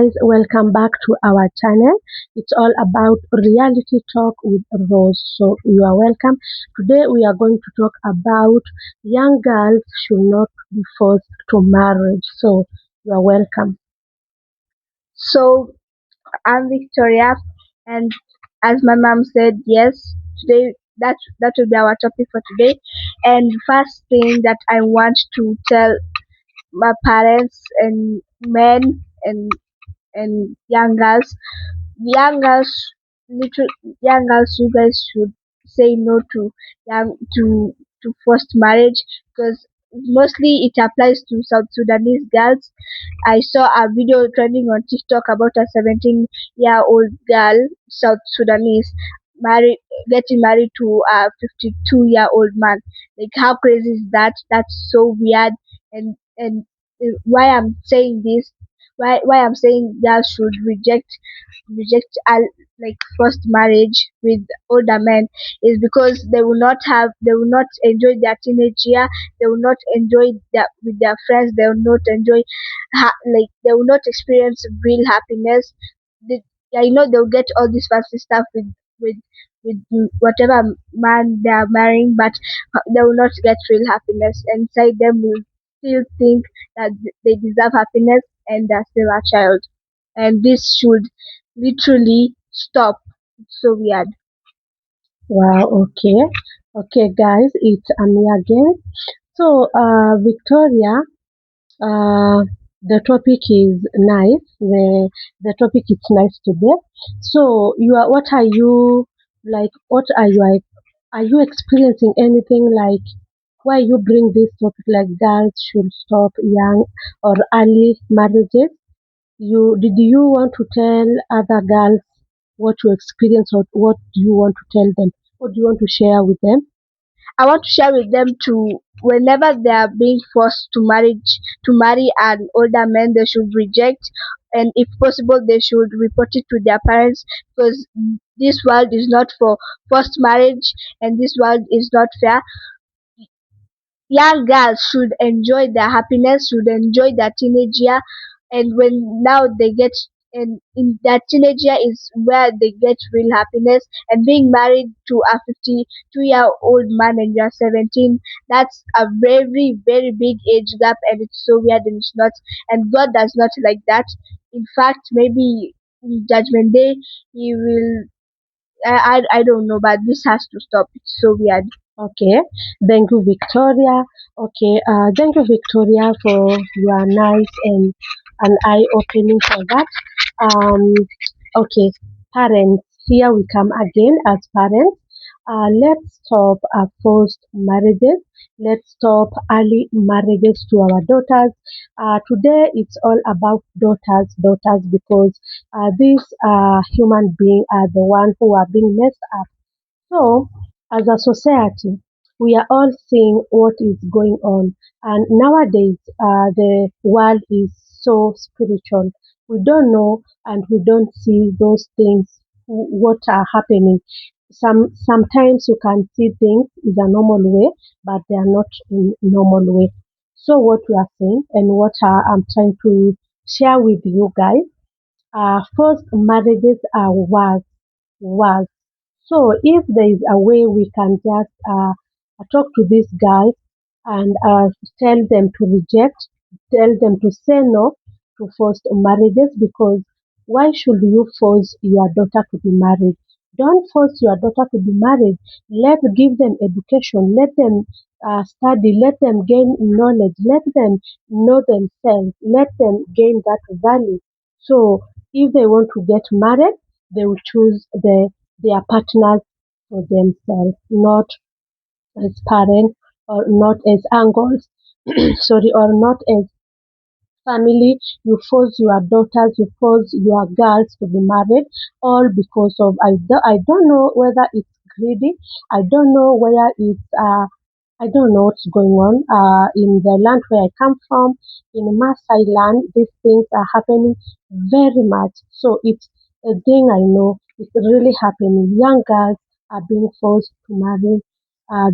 guys, welcome back to our channel. It's all about reality talk with Rose. So you are welcome. Today we are going to talk about young girls should not be forced to marriage. So you are welcome. So I'm Victoria, and as my mom said, yes, today that will be our topic for today. And first thing that I want to tell my parents and men and young girls, little young girls, you guys should say no to young to forced marriage because mostly it applies to South Sudanese girls. I saw a video trending on TikTok about a 17-year-old girl, South Sudanese, married getting married to a 52-year-old man. Like how crazy is that? That's so weird. And why I'm saying this, why I'm saying girls should reject like first marriage with older men is because they will not enjoy their teenage year. They will not enjoy that with their friends. They will not enjoy like they will not experience real happiness. they, they'll get all this fancy stuff with with whatever man they are marrying, but they will not get real happiness. And inside them will still think that they deserve happiness and they're still a child. And this should literally stop. It's so weird. Wow, okay. Okay guys, it's Ami again. So Victoria, uh the topic is nice. The topic is nice today. So you are what are you like what are you experiencing anything like why you bring this topic like girls should stop young or early marriages? Did you want to tell other girls what you experience or what do you want to tell them? What do you want to share with them? I want to share with them to whenever they are being forced to marry an older man, they should reject, and if possible they should report it to their parents because this world is not for forced marriage and this world is not fair. Young girls should enjoy their happiness, should enjoy their teenage year, and when now they get and in that teenage year is where they get real happiness. And being married to a 52-year-old man and you're 17, that's a very very big age gap, and it's so weird and it's not. And God does not like that. In fact, maybe in Judgment Day He will. I don't know, but this has to stop. It's so weird. Okay, thank you, Victoria. Okay, thank you, Victoria, for your nice and an eye opening for that. Um, okay, parents, here we come again as parents. Let's stop forced marriages. Let's stop early marriages to our daughters. Today it's all about daughters, because these human beings are the ones who are being messed up. So, as a society, we are all seeing what is going on, and nowadays, the world is so spiritual. We don't know and we don't see those things what are happening. Sometimes you can see things is a normal way, but they are not in normal way. So, what we are saying and what I'm trying to share with you guys, first marriages are worse. So if there is a way we can just talk to these guys and tell them to reject, tell them to say no to forced marriages, because why should you force your daughter to be married? Don't force your daughter to be married. Give them education. Let them study. Let them gain knowledge. Let them know themselves. Let them gain that value. So if they want to get married, they will choose their partners for themselves, not as parents or not as uncles, sorry, or not as family. You force your daughters, you force your girls to be married, all because of I don't know whether it's greedy. I don't know whether it's I don't know what's going on. In the land where I come from, in Maasai land, these things are happening very much. So it's a thing I know. It's really happening. Young girls are being forced to marry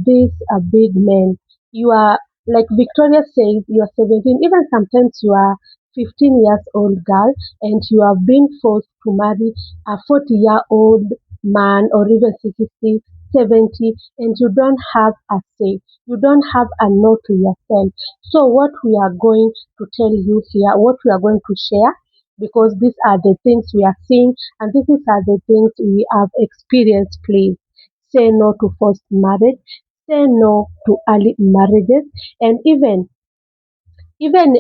these big men. You are like Victoria says, you are 17. Even sometimes you are 15 years old girl and you have been forced to marry a 40-year-old man or even 60, 70, and you don't have a say. You don't have a no to yourself. So what we are going to tell you here, what we are going to share, because these are the things we are seeing and these are the things we have experienced, please. Say no to forced marriage, say no to early marriages, and even sometimes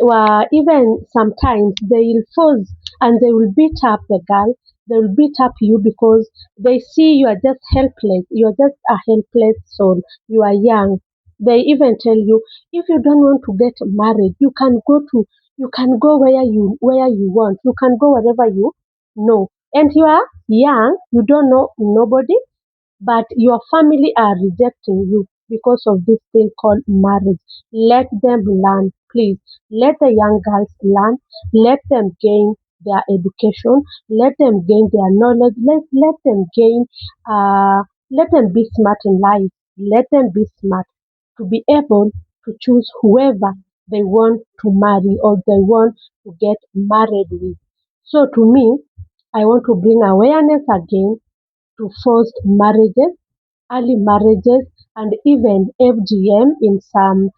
they will force and they will beat up the girl, they will beat up you because they see you are just helpless, you are just a helpless soul, you are young. They even tell you if you don't want to get married, you can go where you want, you can go wherever you know. And you are young, you don't know nobody, but your family are rejecting you because of this thing called marriage. Let them learn, please. Let the young girls learn. Let them gain their education. Let them gain their knowledge. Let them gain, let them be smart in life. Let them be smart to be able to choose whoever they want to marry or they want to get married with. So to me, I want to bring awareness again to forced marriages, early marriages, and even FGM in some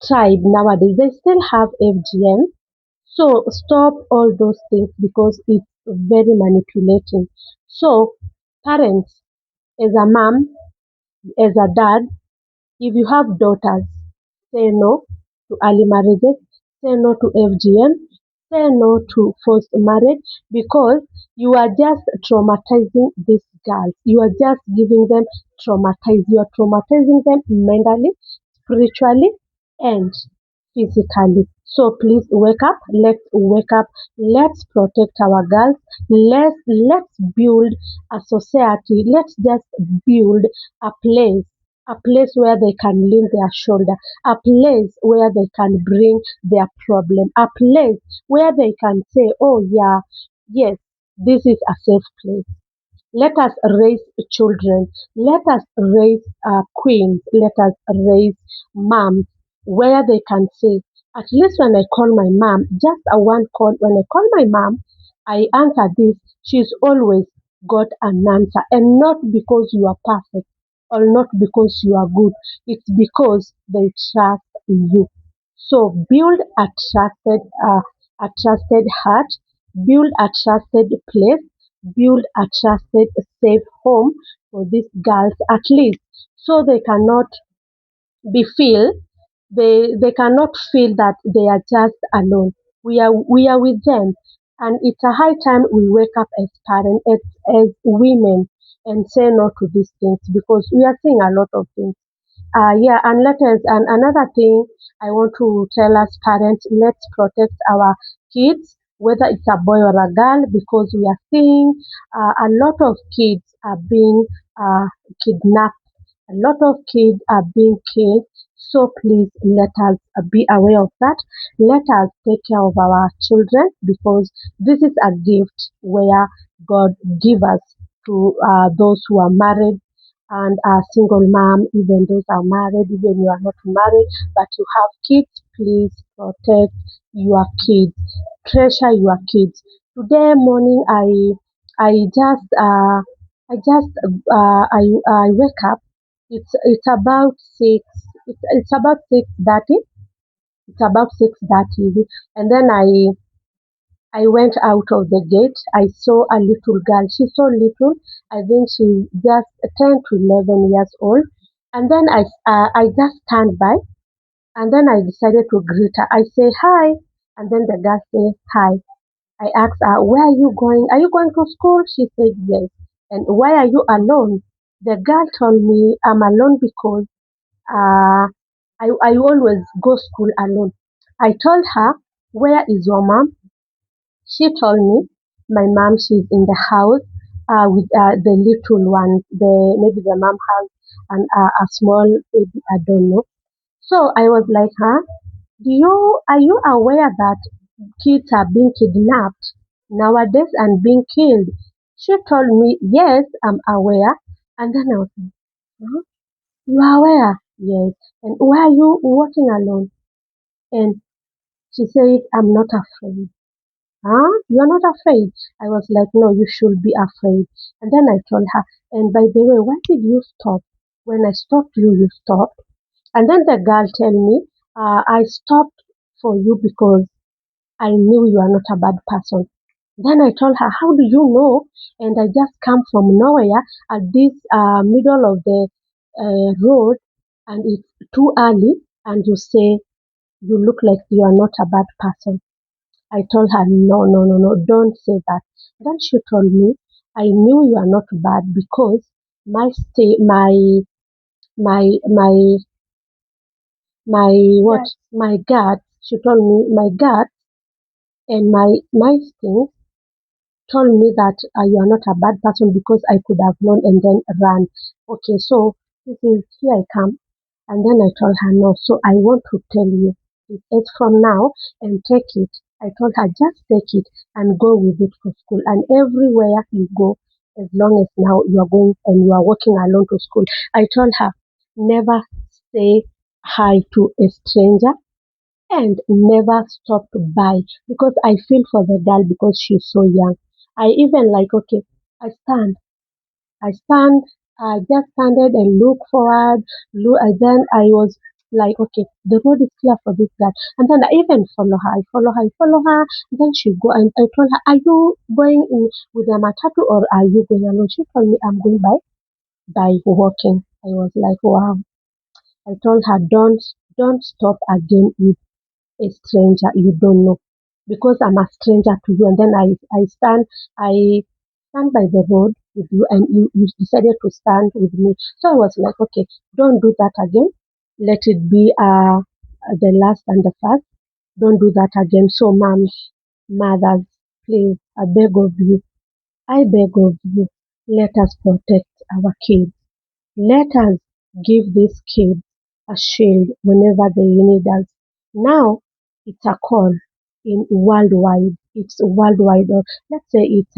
tribe nowadays. They still have FGM. So stop all those things because it's very manipulating. So parents, as a mom, as a dad, if you have daughters, say no to early marriages, say no to FGM, say no to forced marriage because you are just traumatizing these girls. You are just giving them traumatized. You are traumatizing them mentally, spiritually, and physically. So please wake up. Let's wake up. Let's protect our girls. Let's build a society. Let's just build a place where they can lean their shoulder, a place where they can bring their problem, a place where they can say, oh, yeah, yes, this is a safe place. Let us raise children. Let us raise queens. Let us raise moms where they can say, at least when I call my mom, just a one call, when I call my mom, I answer this. She's always got an answer. And not because you are perfect or not because you are good. It's because they trust you. So build a trusted heart, build a trusted place, build a trusted safe home for these girls at least so they cannot be feel they cannot feel that they are just alone. We are with them, and it's a high time we wake up as parents, as women, and say no to these things because we are seeing a lot of things. Yeah, and another thing I want to tell us parents, let's protect our kids, whether it's a boy or a girl, because we are seeing a lot of kids are being uh, kidnapped, a lot of kids are being killed. So please let us be aware of that. Let us take care of our children because this is a gift where God give us to those who are married and a single mom, even those are married, even you are not married, but you have kids, please protect your kids, treasure your kids. Today morning, I wake up. It's about it's about 6:30. It's about 6:30, and then I went out of the gate. I saw a little girl. She's so little. I think she's just 10 to 11 years old. And then I just stand by and then I decided to greet her. I say hi. And then the girl say hi. I asked her, where are you going? Are you going to school? She said yes. And why are you alone? The girl told me I'm alone because uh, I always go school alone. I told her, where is your mom? She told me my mom she's in the house with the little one. Maybe the mom has a small baby. I don't know. So I was like, huh? Are you aware that kids are being kidnapped nowadays and being killed? She told me, yes, I'm aware. And then I was like, huh? You are aware? Yes. And why are you walking alone? And she said, I'm not afraid. Huh? You're not afraid? I was like, no, you should be afraid. And then I told her, and by the way, why did you stop? When I stopped you, you stopped. And then the girl tell me, I stopped for you because I knew you are not a bad person. Then I told her, how do you know? And I just come from nowhere at this middle of the road, and it's too early, and you say you look like you are not a bad person. I told her, no, no, no, no, don't say that. Then she told me, I knew you are not bad because my stay, my my what Yes. my gut. She told me my gut and my instinct told me that you are not a bad person because I could have known and then run. Okay, so this is here I come. And then I told her no. So I want to tell you, it's from now and take it. I told her just take it and go with it to school. And everywhere you go, as long as now you are going and you are walking alone to school. I told her never say hi to a stranger and never stop by because I feel for the girl because she's so young. I even like okay, I stand, I stand, I just standed and look forward, look, and then I was like, okay, the road is clear for this girl. And then I even follow her, I follow her. Then she go and I told her, are you going in with a matatu or are you going alone? She told me I'm going by walking. I was like, wow. I told her, don't stop again with a stranger you don't know because I'm a stranger to you and then I stand by the road with you and you decided to stand with me. So I was like, okay, don't do that again. Let it be the last and the first. Don't do that again. So moms, mothers, please, I beg of you, let us protect our kids. Let us give these kids a shield whenever they need us. Now it's a call in worldwide. It's worldwide. Or let's say it's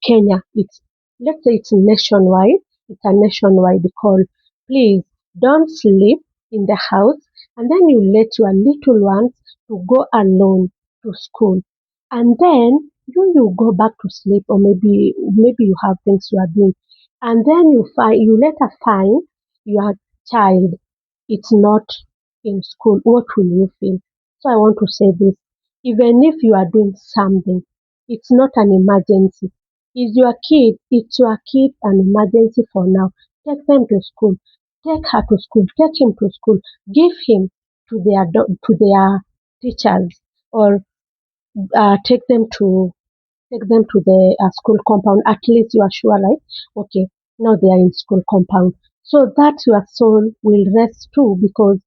Kenya. It's let's say it's nationwide. It's a nationwide call. Please don't sleep in the house, and then you let your little ones to go alone to school, and then you go back to sleep, or maybe you have things you are doing, and then you later find your child it's not in school. What will you feel? So I want to say this: even if you are doing something, it's not an emergency. It's your kid an emergency for now. Take them to school. Take her to school. Take him to school. Give him to their teachers or take them to the school compound. At least you are sure, like, okay, now they are in school compound. So that your soul will rest too because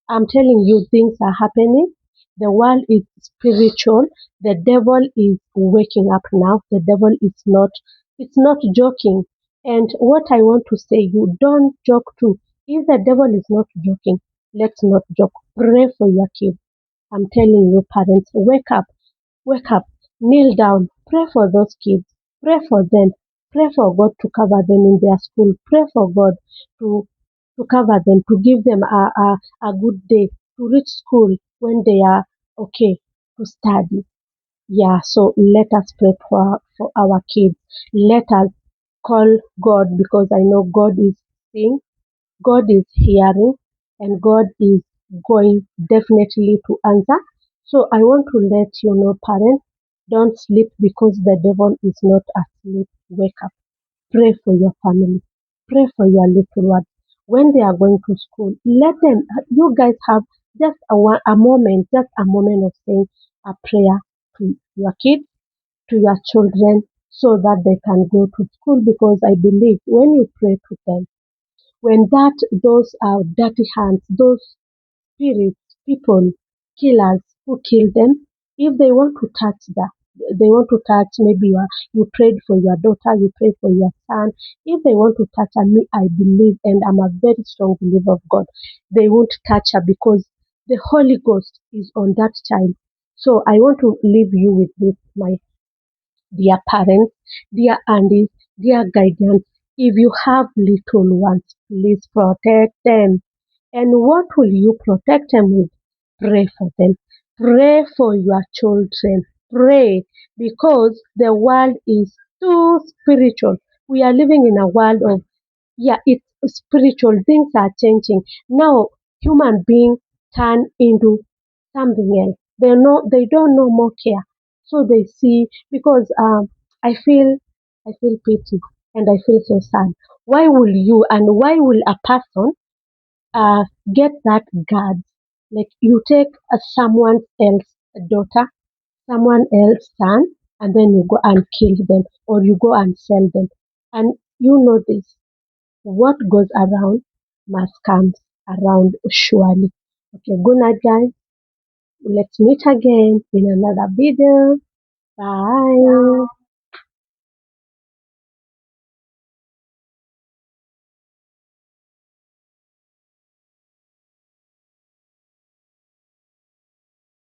I'm telling you, things are happening. The world is spiritual. The devil is waking up now. The devil is not, it's not joking. And what I want to say, you don't joke too. If the devil is not joking, let's not joke. Pray for your kids. I'm telling you, parents, wake up, kneel down, pray for those kids, pray for them, pray for God to cover them in their school, pray for God to cover them, to give them a good day, to reach school when they are okay to study. Yeah, so let us pray for our kids. Let us call God because I know God is seeing, God is hearing, and God is going definitely to answer. So I want to let you know, parents, don't sleep because the devil is not asleep. Wake up. Pray for your family. Pray for your little ones. When they are going to school, let them, you guys have just a moment, just a moment of saying a prayer to your kids, to your children, so that they can go to school because I believe when you pray to them, when those are dirty hands, those spirits, people, killers who kill them, if they want to touch that, they want to touch maybe you prayed for your daughter, you prayed for your son. If they want to touch her, me, I believe, and I'm a very strong believer of God, they won't touch her because the Holy Ghost is on that child. So I want to leave you with this, my dear parents, dear aunties, dear guardians. If you have little ones, please protect them And what will you protect them with? Pray for them. Pray for your children. Pray because the world is too spiritual. We are living in a world of, yeah, it's spiritual. Things are changing. Now, human beings turn into something else. They don't know more care. So they see, because I feel, I feel pity and I feel so sad. Why will you and why will a person uh, get that guard? Like you take someone else daughter, someone else son, and then you go and kill them or you go and sell them. And you know this, what goes around must come around surely. Okay, good night, guys. Let's meet again in another video. Bye.